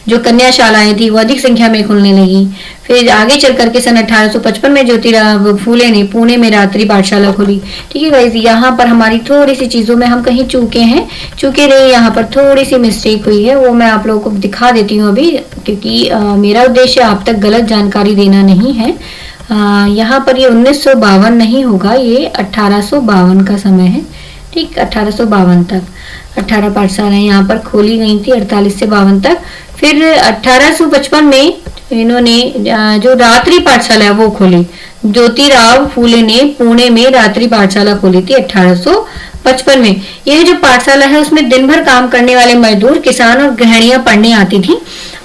जो कन्याशालाएं थी वो अधिक संख्या में खुलने लगी। फिर आगे चल करके सन 1855 में ज्योतिराव फूले ने पुणे में रात्रि पाठशाला खोली, ठीक है गाइस। यहाँ पर हमारी थोड़ी सी चीजों में हम कहीं चूके रहे, यहाँ पर थोड़ी सी मिस्टेक हुई है, वो मैं आप लोगों को दिखा देती हूँ अभी, क्योंकि मेरा उद्देश्य आप तक गलत जानकारी देना नहीं है। यहाँ पर ये 1952 नहीं होगा, ये 1852 का समय है, ठीक। 1852 तक 18 पाठशालाएं यहाँ पर खोली गई थी, 48 से 52 तक। फिर 1855 में इन्होंने जो रात्रि पाठशाला है वो खोली। ज्योतिराव फूले ने पुणे में रात्रि पाठशाला खोली थी 1855 में। यह जो पाठशाला है उसमें दिन भर काम करने वाले मजदूर, किसान और गृहिणियां पढ़ने आती थी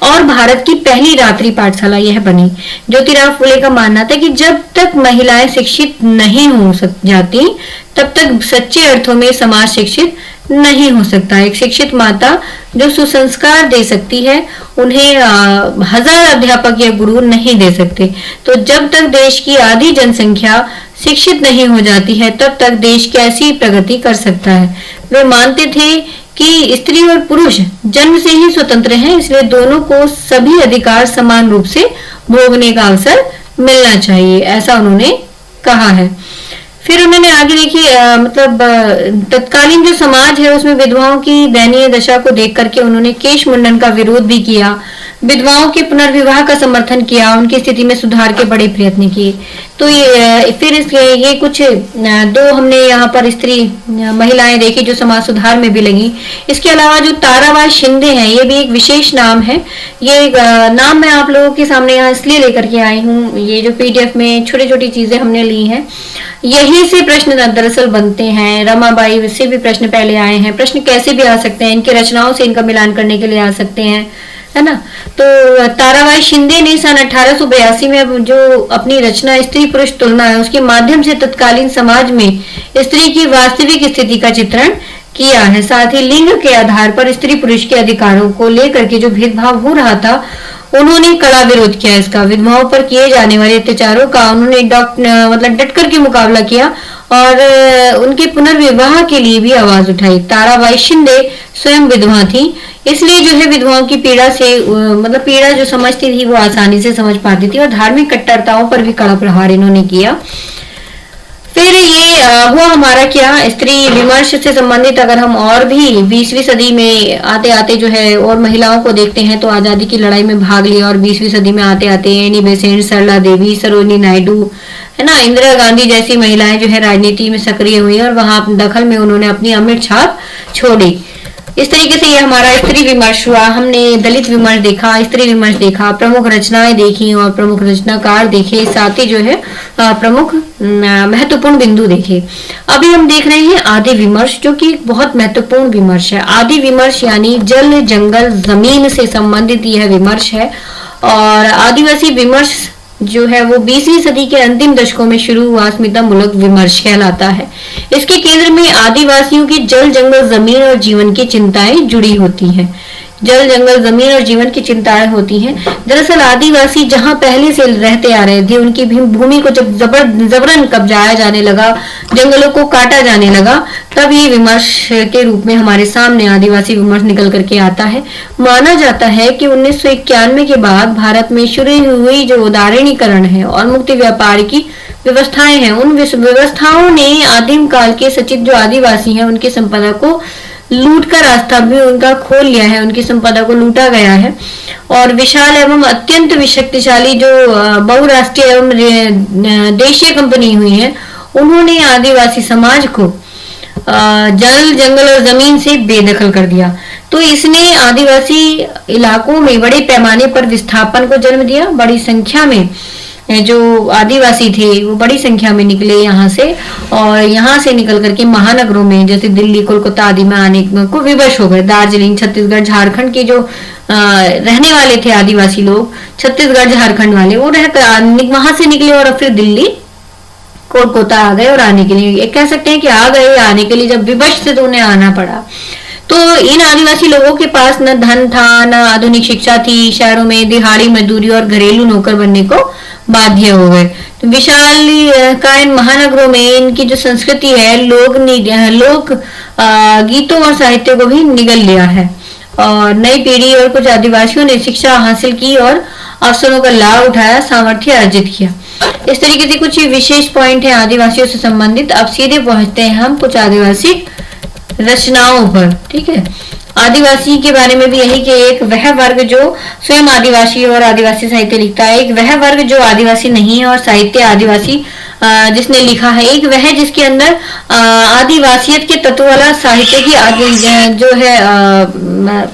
और भारत की पहली रात्रि पाठशाला यह बनी। ज्योतिराव फूले का मानना था कि जब तक महिलाएं शिक्षित नहीं हो जाती तब तक सच्चे अर्थों में समाज शिक्षित नहीं हो सकता। एक शिक्षित माता जो सुसंस्कार दे सकती है उन्हें हजार अध्यापक या गुरु नहीं दे सकते। तो जब तक देश की आधी जनसंख्या शिक्षित नहीं हो जाती है तब तक देश कैसी प्रगति कर सकता है। वे मानते थे कि स्त्री और पुरुष जन्म से ही स्वतंत्र हैं, इसलिए दोनों को सभी अधिकार समान रूप से भोगने का अवसर मिलना चाहिए, ऐसा उन्होंने कहा है। फिर उन्होंने आगे देखिए मतलब तत्कालीन जो समाज है उसमें विधवाओं की दयनीय दशा को देख करके उन्होंने केश मुंडन का विरोध भी किया, विधवाओं के पुनर्विवाह का समर्थन किया, उनकी स्थिति में सुधार के बड़े प्रयत्न किए। तो ये फिर ये कुछ दो हमने यहाँ पर स्त्री महिलाएं देखी जो समाज सुधार में भी लगी। इसके अलावा जो ताराबाई शिंदे हैं ये भी एक विशेष नाम है। ये नाम मैं आप लोगों के सामने यहाँ इसलिए लेकर के आई हूँ, ये जो PDF में छोटी छोटी चीजें हमने ली हैं यही से प्रश्न दरअसल बनते हैं। रमाबाई से भी प्रश्न पहले आए हैं, प्रश्न कैसे भी आ सकते हैं, इनके रचनाओं से इनका मिलान करने के लिए आ सकते हैं, है ना। तो ताराबाई शिंदे ने सन 1882 में जो अपनी रचना स्त्री पुरुष तुलना है उसके माध्यम से तत्कालीन समाज में स्त्री की वास्तविक स्थिति का चित्रण किया है। साथ ही लिंग के आधार पर स्त्री पुरुष के अधिकारों को लेकर के जो भेदभाव हो रहा था उन्होंने कड़ा विरोध किया इसका। विधवाओं पर किए जाने वाले अत्याचारों का उन्होंने मतलब डट कर के मुकाबला किया और उनके पुनर्विवाह के लिए भी आवाज उठाई। ताराबाई शिंदे स्वयं विधवा थी, इसलिए जो है विधवाओं की पीड़ा से मतलब पीड़ा जो समझती थी वो आसानी से समझ पाती थी और धार्मिक कट्टरताओं पर भी कड़ा प्रहार इन्होंने किया। फिर ये हुआ हमारा क्या स्त्री विमर्श से संबंधित। अगर हम और भी 20वीं सदी में आते आते जो है और महिलाओं को देखते हैं तो आजादी की लड़ाई में भाग लिया और 20वीं सदी में आते आते एनी बेसेंट, सरला देवी, सरोजिनी नायडू, है ना, इंदिरा गांधी जैसी महिलाएं जो है राजनीति में सक्रिय हुई और वहां दखल में उन्होंने अपनी अमिट छाप छोड़ी। इस तरीके से ये हमारा स्त्री विमर्श हुआ। हमने दलित विमर्श देखा, स्त्री विमर्श देखा, प्रमुख रचनाएं देखी और प्रमुख रचनाकार देखे, साथ ही जो है प्रमुख महत्वपूर्ण बिंदु देखे। अभी हम देख रहे हैं आदि विमर्श, जो कि बहुत महत्वपूर्ण विमर्श है। आदि विमर्श यानी जल जंगल जमीन से संबंधित यह विमर्श है। और आदिवासी विमर्श जो है वो 20वीं सदी के अंतिम दशकों में शुरू हुआ अस्मितामूलक विमर्श कहलाता है। इसके केंद्र में आदिवासियों की जल जंगल जमीन और जीवन की चिंताएं जुड़ी होती हैं। जल जंगल जमीन और जीवन की चिंताएं होती हैं। दरअसल आदिवासी जहां पहले से रहते आ रहे थे, उनकी भूमि को जब जबरन कब्जाया जाने लगा, जंगलों को काटा जाने लगा, तब ये विमर्श के रूप में हमारे सामने आदिवासी विमर्श निकल करके आता है। माना जाता है कि 1991 के बाद भारत में शुरू हुई जो उदारीकरण है और मुक्त व्यापार की व्यवस्थाएं हैं, उन व्यवस्थाओं ने आदिम काल के सचित जो आदिवासी हैं उनकी संपदा को लूट का रास्ता भी उनका खोल लिया है, उनकी संपदा को लूटा गया है। और विशाल एवं अत्यंत शक्तिशाली जो बहुराष्ट्रीय एवं देशीय कंपनी हुई है, उन्होंने आदिवासी समाज को जल जंगल और जमीन से बेदखल कर दिया। तो इसने आदिवासी इलाकों में बड़े पैमाने पर विस्थापन को जन्म दिया। बड़ी संख्या में जो आदिवासी थे वो बड़ी संख्या में निकले यहाँ से, और यहाँ से निकल करके महानगरों में जैसे दिल्ली, कोलकाता आदि में आने को विवश हो गए। दार्जिलिंग, छत्तीसगढ़, झारखंड के जो रहने वाले थे आदिवासी लोग, छत्तीसगढ़ झारखंड वाले, वो वहां से निकले और फिर दिल्ली, कोलकाता आ गए। और आने के लिए कह सकते हैं कि आ गए, आने के लिए जब विवश थे तो उन्हें आना पड़ा। तो इन आदिवासी लोगों के पास न धन था, न आधुनिक शिक्षा थी। शहरों में दिहाड़ी मजदूरी और घरेलू नौकर बनने को बाध्य हो गए। तो विशाल कायन महानगरों में इनकी जो संस्कृति है, लोक गीतों और साहित्य को भी निगल लिया है। और नई पीढ़ी और कुछ आदिवासियों ने शिक्षा हासिल की और अवसरों का लाभ उठाया, सामर्थ्य अर्जित किया। इस तरीके से कुछ विशेष पॉइंट है आदिवासियों से संबंधित। अब सीधे पहुंचते हैं हम कुछ आदिवासी रचनाओं पर। ठीक है, आदिवासी के बारे में भी यही कि एक वह वर्ग जो स्वयं आदिवासी और आदिवासी साहित्य लिखता है, एक वह वर्ग जो आदिवासी नहीं है और साहित्य आदिवासी जिसने लिखा है, एक वह जिसके अंदर आदिवासियत के तत्व वाला साहित्य की जो है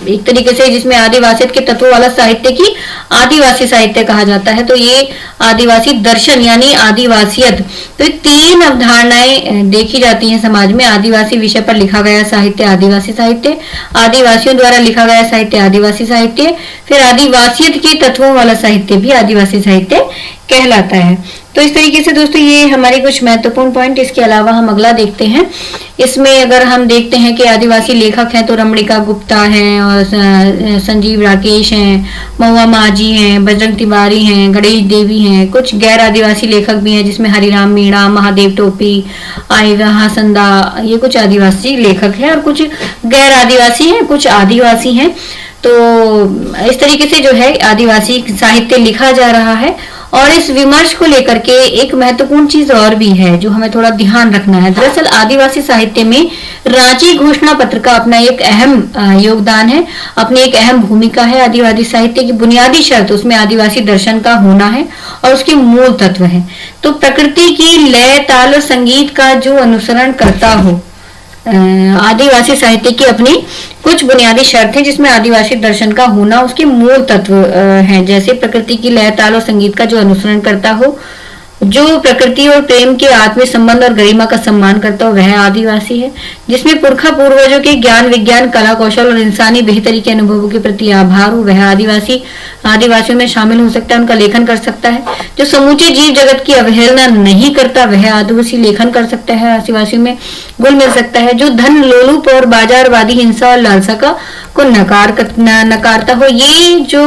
एक तरीके से जिसमें आदिवासियत के तत्व वाला साहित्य की आदिवासी साहित्य कहा जाता है। तो ये आदिवासी दर्शन यानी आदिवासियत, तो तीन अवधारणाएं देखी जाती हैं समाज में। आदिवासी विषय पर लिखा गया साहित्य आदिवासी साहित्य, आदिवासियों द्वारा लिखा गया साहित्य आदिवासी साहित्य, फिर आदिवासियत के तत्वों वाला साहित्य भी आदिवासी साहित्य कहलाता है। तो इस तरीके से दोस्तों ये हमारे कुछ महत्वपूर्ण पॉइंट। इसके अलावा हम अगला देखते हैं। इसमें अगर हम देखते हैं कि आदिवासी लेखक हैं तो रमणिका गुप्ता हैं और संजीव राकेश हैं, महुआ माझी हैं, बजरंग तिवारी हैं, गणेश देवी हैं। कुछ गैर आदिवासी लेखक भी हैं जिसमें हरिराम मीणा, महादेव टोपी, आईवा संदा, ये कुछ आदिवासी लेखक हैं। और कुछ गैर आदिवासी हैं, कुछ आदिवासी हैं। तो इस तरीके से जो है आदिवासी साहित्य लिखा जा रहा है। और इस विमर्श को लेकर के एक महत्वपूर्ण चीज और भी है जो हमें थोड़ा ध्यान रखना है। दरअसल आदिवासी साहित्य में रांची घोषणा पत्र का अपना एक अहम योगदान है, अपनी एक अहम भूमिका है। आदिवासी साहित्य की बुनियादी शर्त उसमें आदिवासी दर्शन का होना है और उसके मूल तत्व है। तो प्रकृति की लय, ताल और संगीत का जो अनुसरण करता हो, आदिवासी साहित्य की अपनी कुछ बुनियादी शर्त है जिसमें आदिवासी दर्शन का होना उसके मूल तत्व हैं। जैसे प्रकृति की लय, ताल और संगीत का जो अनुसरण करता हो, जो प्रकृति और प्रेम के आत्मीय संबंध और गरिमा का सम्मान करता हो, वह आदिवासी है। जिसमें पुरखा पूर्वजों के ज्ञान, विज्ञान, कला कौशल और इंसानी बेहतरी के अनुभवों के प्रति आभार हो, वह आदिवासी आदिवासियों में शामिल हो सकता है, उनका लेखन कर सकता है। जो समूचे जीव जगत की अवहेलना नहीं करता, वह आदिवासी लेखन कर सकता है, आदिवासियों में गुण मिल सकता है। जो धन लोलुप और बाजारवादी हिंसा और लालसा को नकारता हो। ये जो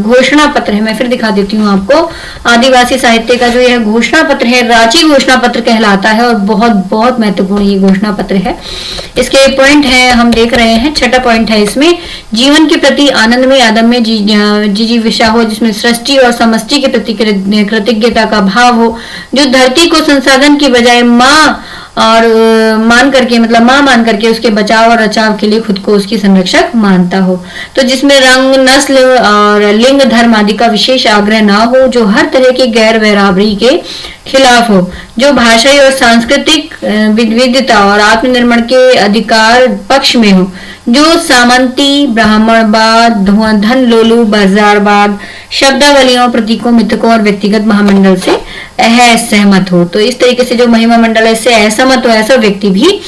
घोषणा पत्र है, मैं फिर दिखा देती हूँ आपको। आदिवासी साहित्य का जो यह घोषणा पत्र है, रांची घोषणा पत्र कहलाता है और बहुत बहुत महत्वपूर्ण ये घोषणा पत्र है। इसके पॉइंट है हम देख रहे हैं। छठा पॉइंट है इसमें जीवन के प्रति आनंद में आदम में जिजीविषा हो, जिसमें सृष्टि और समष्टि के प्रति कृतज्ञता का भाव हो, जो धरती को संसाधन की बजाय माँ और मान करके, मतलब माँ मान करके उसके बचाव और रचाव के लिए खुद को उसकी संरक्षक मानता हो। तो जिसमें रंग, नस्ल और लिंग, धर्म आदि का विशेष आग्रह ना हो, जो हर तरह की गैर बराबरी के खिलाफ हो, जो भाषाई और सांस्कृतिक विविधता और आत्मनिर्भर के अधिकार पक्ष में हो, जो सामंती, ब्राह्मणवाद, धन लोलू, बाजारवाद, शब्दावलियों, प्रतीकों, मिथकों और व्यक्तिगत महामंडल से असहमत हो। तो इस तरीके से जो महिमा मंडल से असहमत हो, ऐसा व्यक्ति भी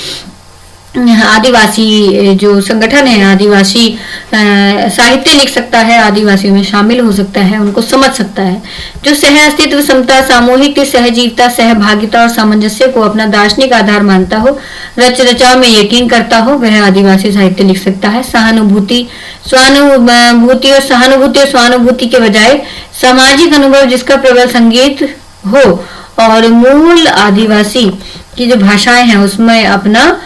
आदिवासी जो संगठन है, आदिवासी साहित्य लिख सकता है, आदिवासियों में शामिल हो सकता है, उनको समझ सकता है। जो सह अस्तित्व, समता, सामूहिक सहजीवता, सहभागिता और सामंजस्य को अपना दार्शनिक आधार मानता हो, रच रचाव में यकीन करता हो, वह आदिवासी साहित्य लिख सकता है। सहानुभूति, स्वानुभूति और सहानुभूति और स्वानुभूति के बजाय सामाजिक अनुभव जिसका प्रबल संगीत हो, और मूल आदिवासी की जो भाषाएं हैं उसमें अपना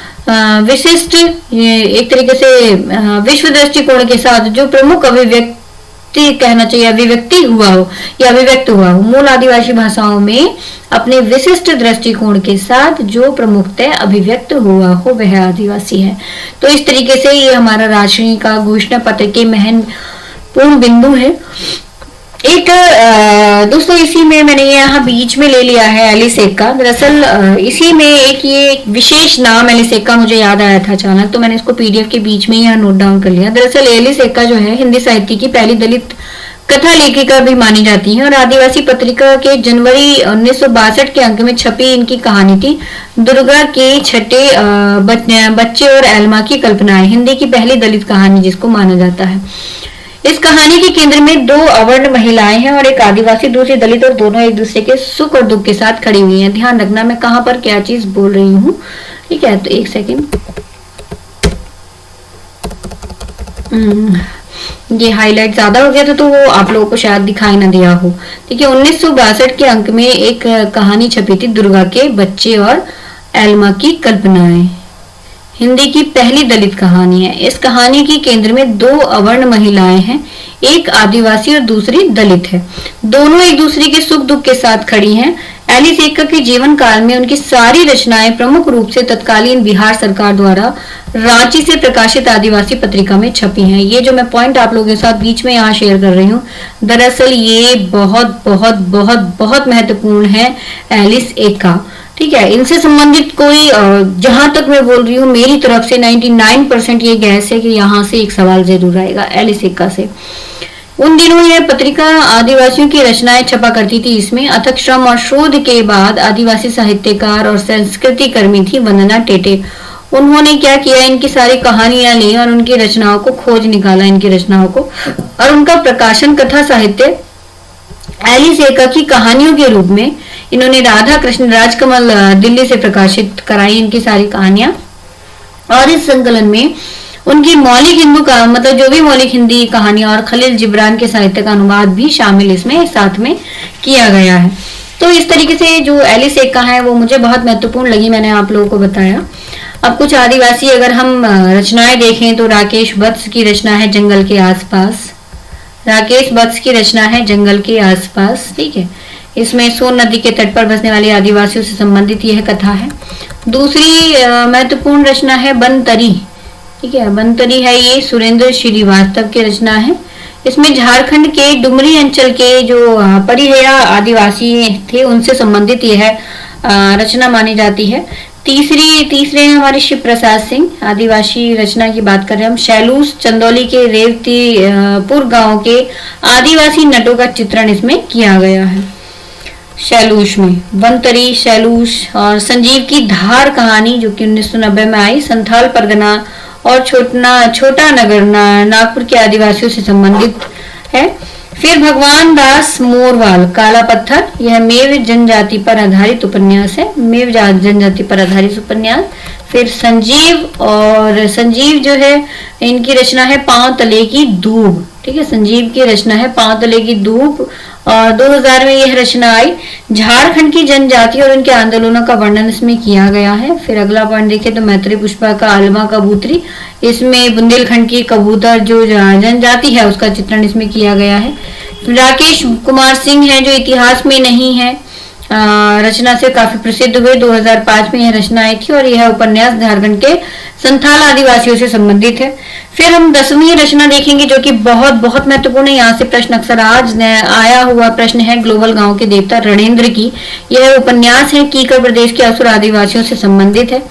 विशिष्ट, एक तरीके से विश्व दृष्टिकोण के साथ जो प्रमुख अभिव्यक्ति कहना चाहिए, अभिव्यक्ति हुआ हो या अभिव्यक्त हुआ हो, मूल आदिवासी भाषाओं में अपने विशिष्ट दृष्टिकोण के साथ जो प्रमुखतः अभिव्यक्त हुआ हो, वह आदिवासी है। तो इस तरीके से ये हमारा राष्ट्रीय का घोषणा पत्र के महत्वपूर्ण बिंदु है। एक दोस्तों इसी में मैंने यहाँ बीच में ले लिया है एलिस एक्का। दरअसल इसी में एक ये विशेष नाम एलिस एक्का मुझे याद आया था अचानक, तो मैंने इसको पीडीएफ के बीच में यहाँ नोट डाउन कर लिया। दरअसल एलिस एक्का जो है हिंदी साहित्य की पहली दलित कथा लेखिका भी मानी जाती है और आदिवासी पत्रिका के जनवरी 1962 के अंक में छपी इनकी कहानी थी दुर्गा के छठे बच्चे और एल्मा की कल्पनाएं, हिंदी की पहली दलित कहानी जिसको माना जाता है। इस कहानी के केंद्र में दो अवर्ण महिलाएं हैं और एक आदिवासी, दूसरी दलित, और दोनों एक दूसरे के सुख और दुख के साथ खड़ी हुई हैं। ध्यान रखना मैं कहां पर क्या चीज बोल रही हूँ, ठीक है। तो एक सेकेंड, ये हाईलाइट ज्यादा हो गया था तो वो आप लोगों को शायद दिखाई ना दिया हो। ठीक है, 1962 के अंक में एक कहानी छपी थी दुर्गा के बच्चे और एल्मा की कल्पनाएं, हिंदी की पहली दलित कहानी है। इस कहानी के केंद्र में दो अवर्ण महिलाएं हैं, एक आदिवासी और दूसरी दलित है। दोनों एक दूसरे के सुख दुख के साथ खड़ी हैं। एलिस एक्का के जीवन काल में उनकी सारी रचनाएं प्रमुख रूप से तत्कालीन बिहार सरकार द्वारा रांची से प्रकाशित आदिवासी पत्रिका में छपी हैं। ये जो मैं पॉइंट आप लोगों के साथ बीच में यहाँ शेयर कर रही हूँ, दरअसल ये बहुत बहुत बहुत बहुत महत्वपूर्ण है एलिस एक्का। ठीक है, इनसे संबंधित कोई जहां तक मैं बोल रही हूँ मेरी तरफ से 99% ये गैस है कि यहाँ से एक सवाल जरूर आएगा एलिस एक्का से। उन दिनों यह पत्रिका आदिवासियों की रचनाएं छपा करती थी। इसमें अथक श्रम और शोध के बाद आदिवासी साहित्यकार और संस्कृति कर्मी थी वंदना टेटे। उन्होंने क्या किया, इनकी सारी कहानियां ली और उनकी रचनाओं को खोज निकाला, इनकी रचनाओं को, और उनका प्रकाशन कथा साहित्य एलिस एक्का की कहानियों के रूप में इन्होंने राधा कृष्ण राजकमल दिल्ली से प्रकाशित कराई इनकी सारी कहानियां। और इस संकलन में उनकी मौलिक हिंदू का मतलब जो भी मौलिक हिंदी कहानियां और खलील जिब्रान के साहित्य का अनुवाद भी शामिल इसमें साथ में किया गया है। तो इस तरीके से जो एलिस एक्का है वो मुझे बहुत महत्वपूर्ण लगी, मैंने आप लोगों को बताया। अब कुछ आदिवासी अगर हम रचनाएं देखें तो राकेश वत्स की रचना है जंगल के आसपास, राकेश वत्स की रचना है जंगल के आसपास। ठीक है, इसमें सोन नदी के तट पर बसने वाले आदिवासियों से संबंधित यह कथा है। दूसरी महत्वपूर्ण रचना है बनतरी। ठीक है, बनतरी है ये सुरेंद्र श्रीवास्तव की रचना है। इसमें झारखंड के डुमरी अंचल के जो परिहया आदिवासी थे उनसे संबंधित यह रचना मानी जाती है। तीसरे हैं हमारे शिव प्रसाद सिंह, आदिवासी रचना की बात कर रहे हैं हम। शैलूस चंदौली के रेवतीपुर गांव के आदिवासी नटों का चित्रण इसमें किया गया है शैलूस में। बनतरी, शैलूस और संजीव की धार कहानी जो कि 1990 में आई, संथाल परगना और छोटा नगर नागपुर के आदिवासियों से संबंधित है। फिर भगवान दास मोरवाल काला पत्थर, यह मेव जनजाति पर आधारित उपन्यास है, मेव जनजाति पर आधारित उपन्यास। फिर संजीव जो है इनकी रचना है पांव तले की दूब। ठीक है, संजीव की रचना है पांव तले की दूब और 2000 में यह रचना आई। झारखंड की जनजाति और उनके आंदोलनों का वर्णन इसमें किया गया है। फिर अगला पॉइंट देखें तो मैत्री पुष्पा का आलमा कबूतरी, इसमें बुंदेलखंड की कबूतर जो जनजाति है उसका चित्रण इसमें किया गया है। राकेश कुमार सिंह है जो इतिहास में नहीं है, रचना से काफी प्रसिद्ध हुए। 2005 में यह रचना आई थी और यह उपन्यास झारखंड के संथाल आदिवासियों से संबंधित है। फिर हम 10वीं रचना देखेंगे जो कि बहुत बहुत महत्वपूर्ण है। यहाँ से प्रश्न अक्सर आज आया हुआ प्रश्न है, ग्लोबल गांव के देवता रणेंद्र की यह उपन्यास है, कीकर प्रदेश के असुर आदिवासियों से संबंधित है।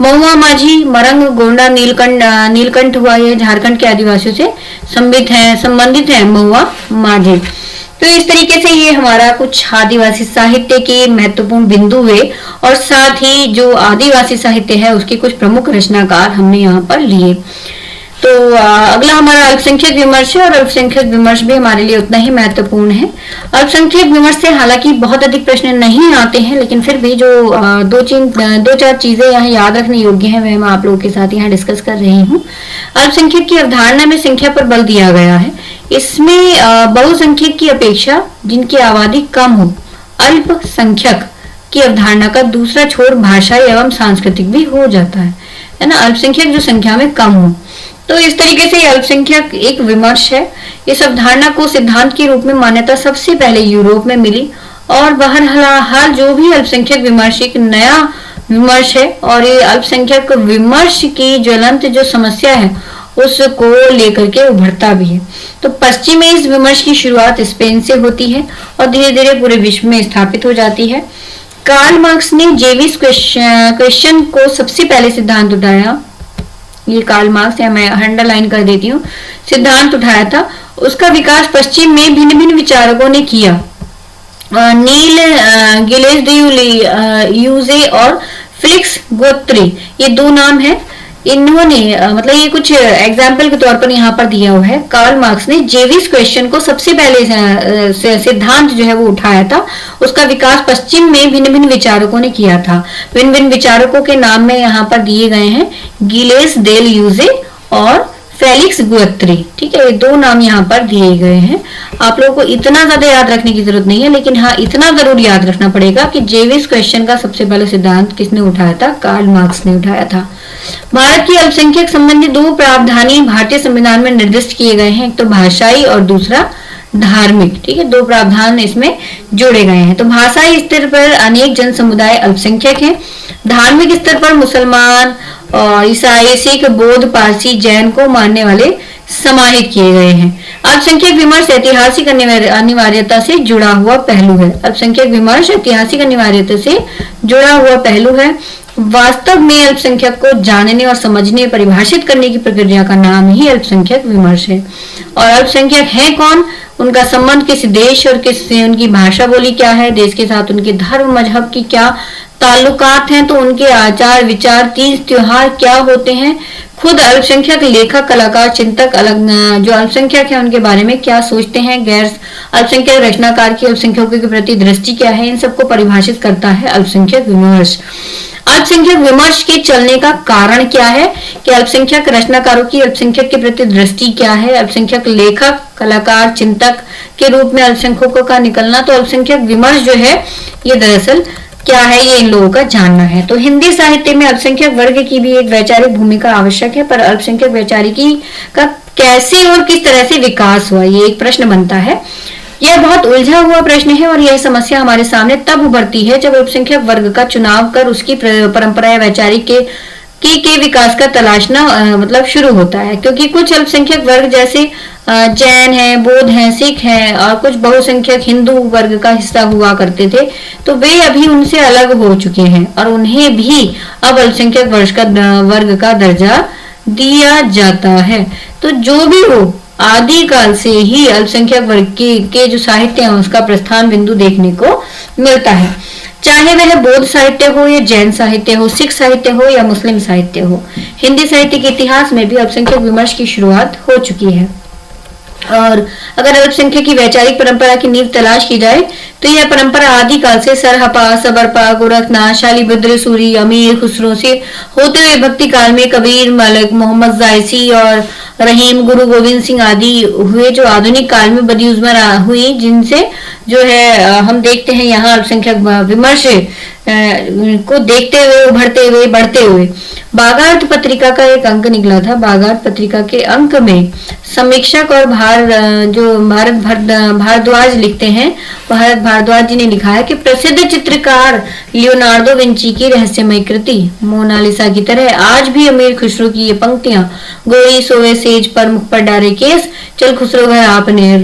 महुआ माझी मरंग गोंडा नीलकंठ हुआ, यह झारखंड के आदिवासियों से संबंधित है महुआ माझी। तो इस तरीके से ये हमारा कुछ आदिवासी साहित्य के महत्वपूर्ण बिंदु हुए और साथ ही जो आदिवासी साहित्य है उसके कुछ प्रमुख रचनाकार हमने यहाँ पर लिए। तो अगला हमारा अल्पसंख्यक विमर्श है और अल्पसंख्यक विमर्श भी हमारे लिए उतना ही महत्वपूर्ण है। अल्पसंख्यक विमर्श से हालांकि बहुत अधिक प्रश्न नहीं आते हैं, लेकिन फिर भी जो दो चार चीजें यहाँ याद रखने योग्य हैं वह मैं आप लोगों के साथ यहाँ डिस्कस कर रही हूँ। अल्पसंख्यक की अवधारणा में संख्या पर बल दिया गया है। इसमें बहुसंख्यक की अपेक्षा जिनकी आबादी कम हो, अल्पसंख्यक की अवधारणा का दूसरा छोर भाषाई एवं सांस्कृतिक भी हो जाता है ना। अल्पसंख्यक जो संख्या में कम हो, तो इस तरीके से अल्पसंख्यक एक विमर्श है। इस अवधारणा को सिद्धांत के रूप में मान्यता सबसे पहले यूरोप में मिली और बहरहाल जो भी अल्पसंख्यक विमर्श एक नया विमर्श है और ये अल्पसंख्यक विमर्श की ज्वलंत जो समस्या है उसको लेकर के उभरता भी है। तो पश्चिम में इस विमर्श की शुरुआत स्पेन से होती है और धीरे धीरे पूरे विश्व में स्थापित हो जाती है। कार्ल मार्क्स ने जेविस क्वेश्चन को सबसे पहले सिद्धांत उठाया। ये कार्ल मार्क्स है, मैं अंडरलाइन कर देती हूँ, सिद्धांत उठाया था। उसका विकास पश्चिम में भिन्न भिन्न विचारकों ने किया। नील गिलेस डे यूजे और फेलिक्स गुथ्री, ये दो नाम है। इन्होंने मतलब ये कुछ एग्जाम्पल के तौर पर यहाँ पर दिया हुआ है। कार्ल मार्क्स ने जेविस क्वेश्चन को सबसे पहले सिद्धांत जो है वो उठाया था। उसका विकास पश्चिम में भिन्न भिन्न विचारकों ने किया था। भिन्न भिन्न विचारकों के नाम में यहाँ पर दिए गए हैं गिलेस डेल यूजे और फेलिक्स गुथ्री। ठीक है, ये दो नाम यहाँ पर दिए गए हैं। आप लोगों को इतना ज्यादा याद रखने की जरूरत नहीं है, लेकिन हाँ इतना जरूर याद रखना पड़ेगा कि जेविस क्वेश्चन का सबसे पहले सिद्धांत किसने उठाया था? कार्ल मार्क्स ने उठाया था। भारत की अल्पसंख्यक संबंधी दो प्रावधान भारतीय संविधान में निर्दिष्ट किए गए हैं, एक तो भाषाई और दूसरा धार्मिक। ठीक है, दो प्रावधान इसमें जोड़े गए हैं। तो भाषाई स्तर पर अनेक जन समुदाय अल्पसंख्यक हैं। धार्मिक स्तर पर मुसलमान और ईसाई, सिख, बौद्ध, पारसी, जैन को मानने वाले समाहित किए गए हैं। अल्पसंख्यक विमर्श ऐतिहासिक अनिवार्यता से जुड़ा हुआ पहलू है। अल्पसंख्यक विमर्श ऐतिहासिक अनिवार्यता से जुड़ा हुआ पहलू है। वास्तव में अल्पसंख्यक को जानने और समझने, परिभाषित करने की प्रक्रिया का नाम ही अल्पसंख्यक विमर्श है। और अल्पसंख्यक है कौन, उनका संबंध किस देश और किस उनकी भाषा बोली क्या है, देश के साथ उनके धर्म मजहब की क्या ताल्लुकात हैं, तो उनके आचार विचार, तीज त्योहार क्या होते हैं, खुद अल्पसंख्यक लेखक, कलाकार, चिंतक अलग जो अल्पसंख्यक है उनके बारे में क्या सोचते हैं, गैर अल्पसंख्यक रचनाकार की अल्पसंख्यकों के प्रति दृष्टि क्या है, इन सबको परिभाषित करता है अल्पसंख्यक विमर्श। अल्पसंख्यक विमर्श के चलने का कारण क्या है कि अल्पसंख्यक रचनाकारों की अल्पसंख्यक के प्रति दृष्टि क्या है, अल्पसंख्यक लेखक, कलाकार, चिंतक के रूप में अल्पसंख्यकों का निकलना। तो अल्पसंख्यक विमर्श जो है ये दरअसल क्या है, ये इन लोगों का जानना है। तो हिंदी साहित्य में अल्पसंख्यक वर्ग की भी एक वैचारिक भूमिका आवश्यक है, पर अल्पसंख्यक वैचारिकी का कैसे और किस तरह से विकास हुआ, ये एक प्रश्न बनता है। यह बहुत उलझा हुआ प्रश्न है और यह समस्या हमारे सामने तब उभरती है जब अल्पसंख्यक वर्ग का चुनाव कर उसकी परंपरा या वैचारिक के विकास का तलाशना मतलब शुरू होता है। क्योंकि कुछ अल्पसंख्यक वर्ग जैसे जैन है, बौद्ध है, सिख है और कुछ बहुसंख्यक हिंदू वर्ग का हिस्सा हुआ करते थे, तो वे अभी उनसे अलग हो चुके हैं और उन्हें भी अब अल्पसंख्यक वर्ग का दर्जा दिया जाता है। तो जो भी हो, आदिकाल से ही अल्पसंख्यक वर्ग के जो साहित्य है उसका प्रस्थान बिंदु देखने को मिलता है, चाहे वह बौद्ध साहित्य हो या जैन साहित्य हो, सिख साहित्य हो या मुस्लिम साहित्य हो। हिंदी साहित्य के इतिहास में भी अल्पसंख्यक विमर्श की शुरुआत हो चुकी है। और अगर अल्पसंख्यक की वैचारिक परंपरा की नींव तलाश की जाए तो यह परंपरा आदिकाल से सरहपा, सबरपा, गोरखनाथ, शालिभद्र सूरी, अमीर खुसरो से होते हुए भक्ति काल में कबीर, मलिक, मोहम्मद जायसी और रहीम, गुरु गोविंद सिंह आदि हुए, जो आधुनिक काल में बदिउज़्ज़मा हुई, जिनसे जो है हम देखते हैं यहाँ अल्पसंख्यक विमर्श को देखते हुए, उभरते हुए, बढ़ते हुए। बागार्थ पत्रिका का एक अंक निकला था। बागार्थ पत्रिका के अंक में समीक्षक और भारद्वाज लिखते हैं, भारत भारद्वाज जी ने लिखा है कि प्रसिद्ध चित्रकार लियोनार्डो विंची की रहस्यमय कृति मोनालिसा की तरह आज भी अमीर खुसरो की ये पंक्तियां, गोरी सोए सेज पर मुख पर डारे केस, चल खुसरो घर आपने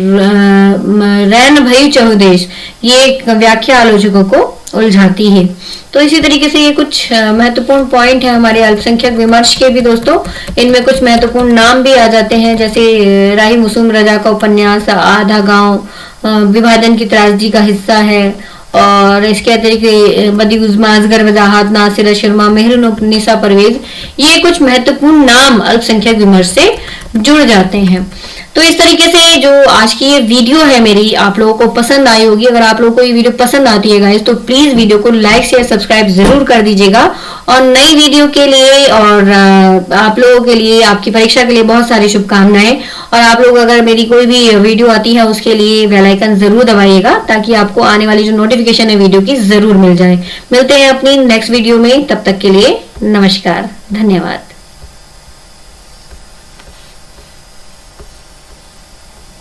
रैन भई चहुदेश, ये व्याख्या आलोचकों को उलझाती है। तो इसी तरीके से ये कुछ महत्वपूर्ण पॉइंट है हमारे अल्पसंख्यक विमर्श के भी दोस्तों। इनमें कुछ महत्वपूर्ण नाम भी आ जाते हैं, जैसे राही मुसुम रजा का उपन्यास आधा गांव विभाजन की त्रासदी का हिस्सा है, और इसके अतिरिक्त बदी उज़्मा असगर वजाहत नासिर शर्मा मेहरुन्निसा परवेज, ये कुछ महत्वपूर्ण नाम अल्पसंख्यक विमर्श से जुड़ जाते हैं। तो इस तरीके से जो आज की ये वीडियो है मेरी, आप लोगों को पसंद आई होगी। अगर आप लोगों को ये वीडियो पसंद आती है गाइस, तो प्लीज वीडियो को लाइक शेयर सब्सक्राइब जरूर कर दीजिएगा। और नई वीडियो के लिए और आप लोगों के लिए, आपकी परीक्षा के लिए बहुत सारी शुभकामनाएं। और आप लोग अगर मेरी कोई भी वीडियो आती है उसके लिए बेल आइकन जरूर दबाइएगा, ताकि आपको आने वाली जो नोटिफिकेशन है वीडियो की जरूर मिल जाए। मिलते हैं अपनी नेक्स्ट वीडियो में, तब तक के लिए नमस्कार, धन्यवाद।